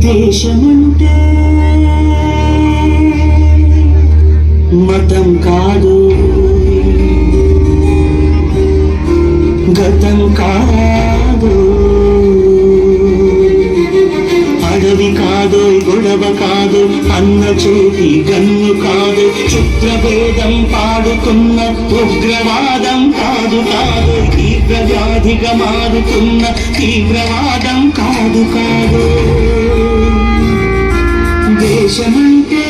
దేశమంటే మతం కాదు, గతం కాదు, అడవి కాదు, గొడవ కాదు, అన్న చేతి గన్ను కాదు, క్షుద్రభేదం పాడుతున్న ఉగ్రవాదం కాదు కాదు, తీవ్ర వ్యాధిగా మారుతున్న తీవ్రవాదం కాదు కాదు. దేశమంటే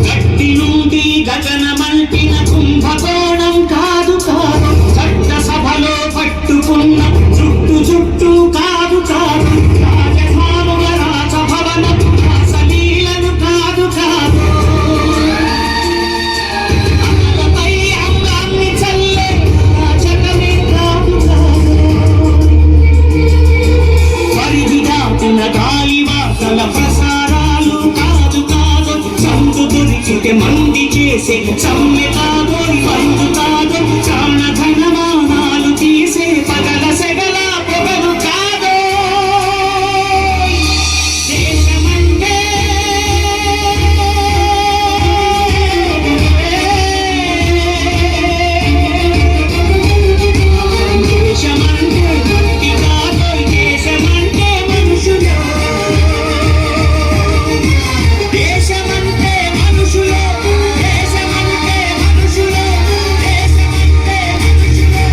గట్టి నుండి గగనమంటిన కుంభకోణం కాదు కాదు, చట్ట సభలో పట్టుకున్న జుట్టు జుట్టు కాదు కాదు, రాజధానుల రాజభవన అసలీలను కాదు కాదు, అమలపై అమరాన్ని చల్లే రాజకమే కాదు కాదు, పరిధి దాటిన గాలి వార్తల ప్రసారాలు కాదు కాదు, సందు దొరికితే మంది చేసే సమ్మె కాదు, మందు కాదు, చాణ ధనమానాలు తీసే పగల సెగల పొగలు కాదు. దేశమంటే దేశమంటే భక్తి కాదు, దేశమంటే మనుషులు, దేశమంటే మనుషులు, దేశమంటే మనుషులు, దేశమంటే మనుషులు.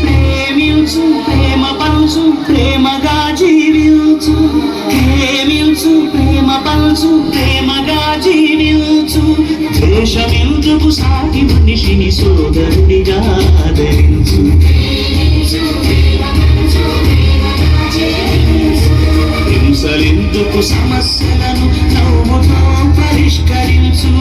ప్రేమించు, ప్రేమ పంచు, ప్రేమగా జీవించు, ప్రేమించు, ప్రేమ పంచు, ప్రేమగా జీవించు, ద్వేషమెందుకు సాటి మనిషిని సోదరుడిగా ఆదరించు, హింసలెందుకు సమస్యలను నవ్వుతో పరిష్కరించు.